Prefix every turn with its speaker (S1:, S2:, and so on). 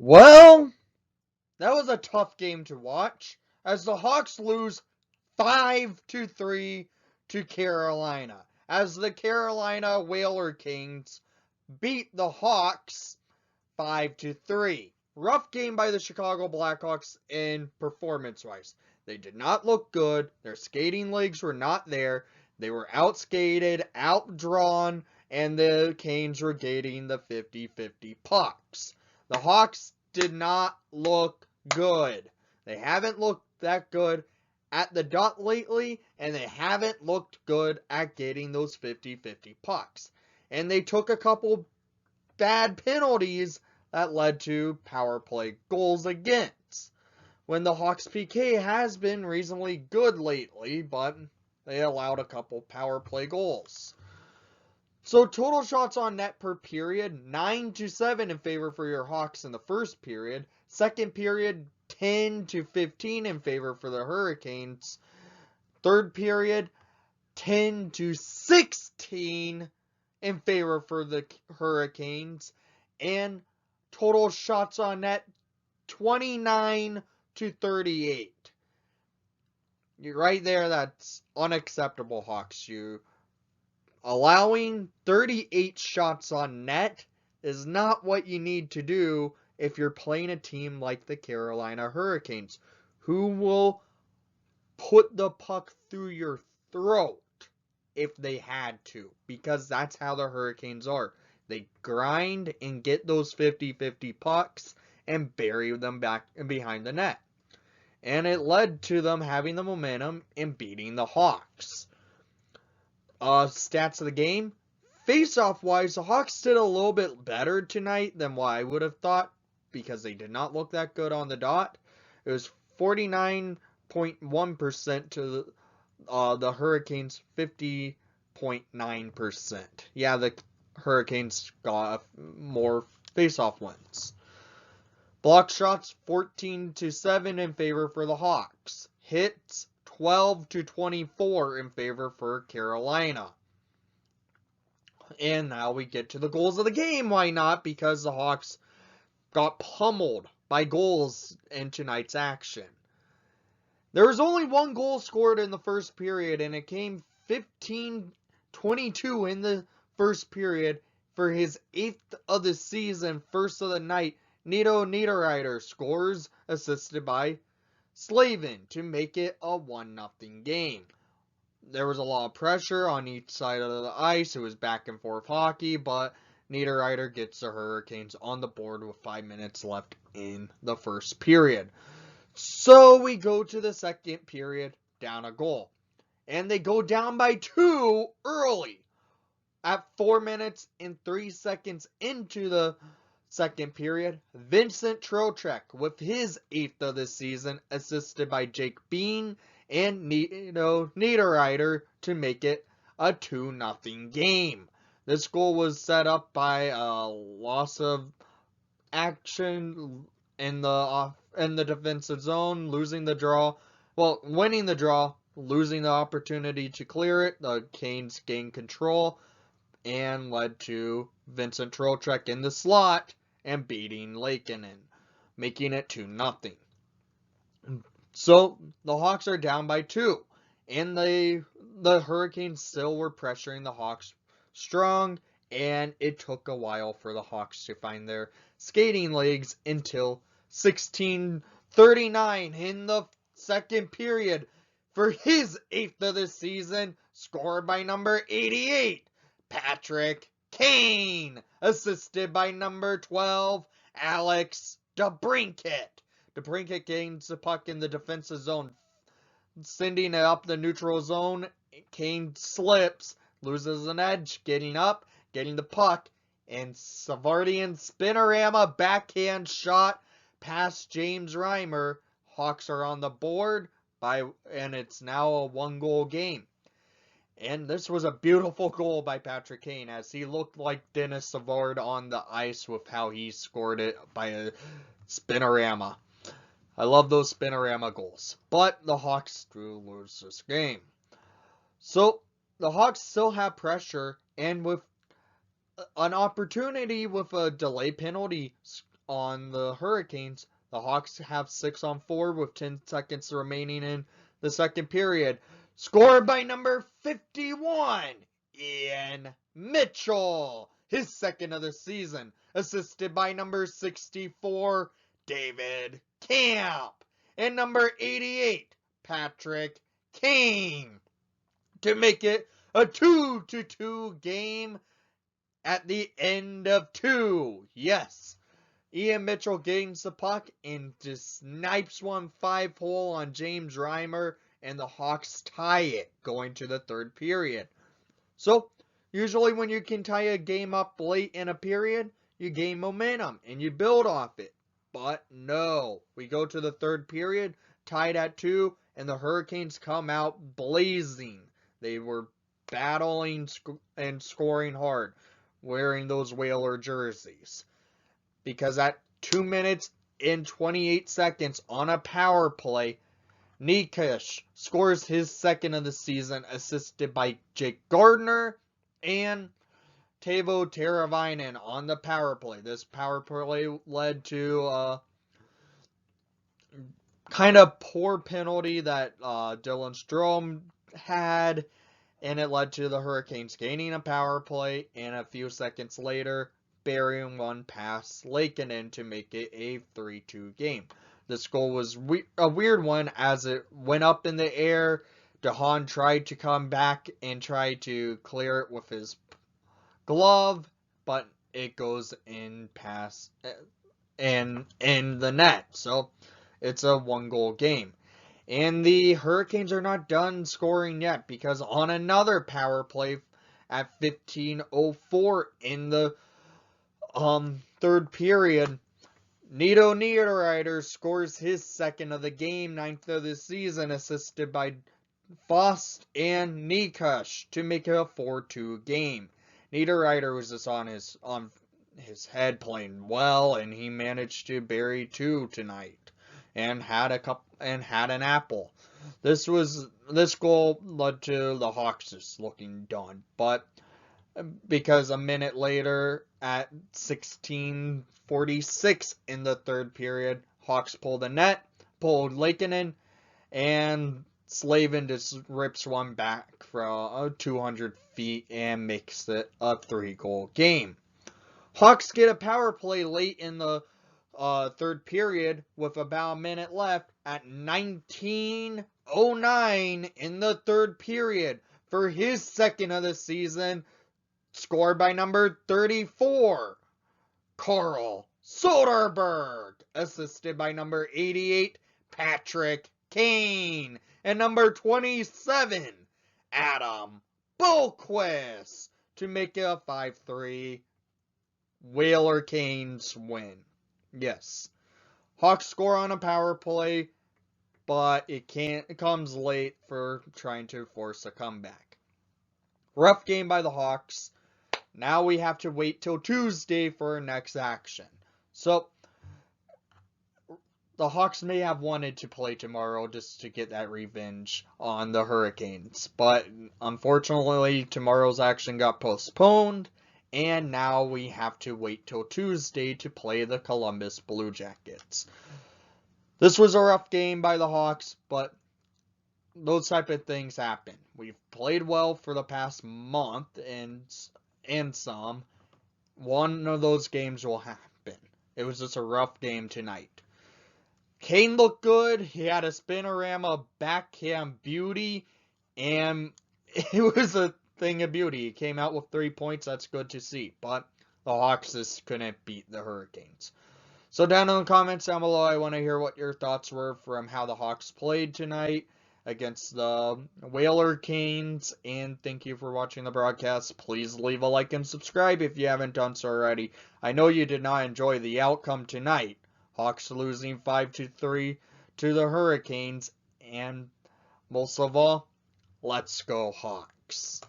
S1: Well, that was a tough game to watch as the Hawks lose 5-3 to Carolina. As the Carolina WhalerCanes beat the Hawks 5-3. Rough game by the Chicago Blackhawks in performance-wise. They did not look good. Their skating legs were not there. They were outskated, outdrawn, and the Canes were getting the 50-50 pucks. The Hawks did not look good. They haven't looked that good at the dot lately, and they haven't looked good at getting those 50-50 pucks. And they took a couple bad penalties that led to power play goals against. When the Hawks PK has been reasonably good lately, but they allowed a couple power play goals. So total shots on net per period, 9-7 in favor for your Hawks in the first period. Second period, 10-15 in favor for the Hurricanes. Third period, 10-16 in favor for the Hurricanes. And total shots on net, 29-38. You're right there, that's unacceptable, Hawks. You allowing 38 shots on net is not what you need to do if you're playing a team like the Carolina Hurricanes, who will put the puck through your throat if they had to, because that's how the Hurricanes are. They grind and get those 50-50 pucks and bury them back behind the net. And it led to them having the momentum and beating the Hawks. Stats of the game. Face-off wise, the Hawks did a little bit better tonight than what I would have thought, because they did not look that good on the dot. It was 49.1% to the Hurricanes' 50.9%. Yeah, the Hurricanes got more face-off wins. Block shots 14-7 in favor for the Hawks. Hits 12-24 in favor for Carolina. And now we get to the goals of the game. Why not? Because the Hawks got pummeled by goals in tonight's action. There was only one goal scored in the first period, and it came 15-22 in the first period for his 8th of the season, first of the night. Nito Niederreiter scores, assisted by Slavin, to make it a 1-0 game. There was a lot of pressure on each side of the ice. It was back and forth hockey, but Niederreiter gets the Hurricanes on the board with 5 minutes left in the first period. So we go to the second period, down a goal. And they go down by 2 early. At 4 minutes and 3 seconds into the second period, Vincent Trocheck with his 8th of the season, assisted by Jake Bean and Nito Niederreiter, to make it a 2-0 game. This goal was set up by a loss of action in the defensive zone, losing the draw. Well, winning the draw, losing the opportunity to clear it. The Canes gained control and led to Vincent Trocheck in the slot and beating Lakeinen, making it 2-0. So the Hawks are down by 2, and the Hurricanes still were pressuring the Hawks strong, and it took a while for the Hawks to find their skating legs until 16:39 in the second period for his 8th of the season, scored by number 88, Patrick Kane, assisted by number 12, Alex DeBrincat. DeBrincat gains the puck in the defensive zone, sending it up the neutral zone. Kane slips, loses an edge, getting up, getting the puck, and Savardian spinorama backhand shot past James Reimer. Hawks are on the board, and it's now a 1-goal game. And this was a beautiful goal by Patrick Kane, as he looked like Dennis Savard on the ice with how he scored it by a spinorama. I love those spinorama goals. But the Hawks do lose this game. So the Hawks still have pressure, and with an opportunity with a delay penalty on the Hurricanes. The Hawks have 6-on-4 with 10 seconds remaining in the second period. Scored by number 51, Ian Mitchell, his second of the season. Assisted by number 64, David Camp. And number 88, Patrick Kane, to make it a 2-2 game at the end of 2. Yes, Ian Mitchell gains the puck and just snipes one 5-hole on James Reimer, and the Hawks tie it going to the third period. So, usually when you can tie a game up late in a period, you gain momentum and you build off it. But no, we go to the third period, tied at 2, and the Hurricanes come out blazing. They were battling and scoring hard, wearing those Whaler jerseys. Because at 2 minutes and 28 seconds on a power play, Nikash scores his second of the season, assisted by Jake Gardner and Teuvo Teravainen on the power play. This power play led to a kind of poor penalty that Dylan Strome had, and it led to the Hurricanes gaining a power play, and a few seconds later, burying one past Lakeinen to make it a 3-2 game. This goal was a weird one as it went up in the air. DeHaan tried to come back and try to clear it with his glove, but it goes in past and in the net. So it's a 1-goal game. And the Hurricanes are not done scoring yet, because on another power play at 15:04 in the third period, Nito Niederreiter scores his second of the game, 9th of the season, assisted by Fost and Nikash to make it a 4-2 game. Niederreiter was just on his head playing well, and he managed to bury 2 tonight and had an apple. This goal led to the Hawks just looking done, but because a minute later at 16:46 in the third period, Hawks pulled Lakeinen, and Slavin just rips one back from 200 feet and makes it a 3-goal game. Hawks get a power play late in the third period with about a minute left at 19:09 in the third period for his second of the season, scored by number 34, Carl Soderberg, assisted by number 88, Patrick Kane, and number 27, Adam Boqvist, to make it a 5-3 WhalerCanes win. Yes, Hawks score on a power play, but it comes late for trying to force a comeback. Rough game by the Hawks. Now we have to wait till Tuesday for our next action. So, the Hawks may have wanted to play tomorrow just to get that revenge on the Hurricanes. But, unfortunately, tomorrow's action got postponed. And now we have to wait till Tuesday to play the Columbus Blue Jackets. This was a rough game by the Hawks, but those type of things happen. We've played well for the past month, and some. One of those games will happen. It was just a rough game tonight. Kane looked good. He had a spinorama backhand beauty, and it was a thing of beauty. He came out with 3 points. That's good to see. But the Hawks just couldn't beat the Hurricanes. So down in the comments down below, I want to hear what your thoughts were from how the Hawks played tonight against the WhalerCanes, and thank you for watching the broadcast. Please leave a like and subscribe if you haven't done so already. I know you did not enjoy the outcome tonight. Hawks losing 5-3 to the Hurricanes, and most of all, let's go Hawks.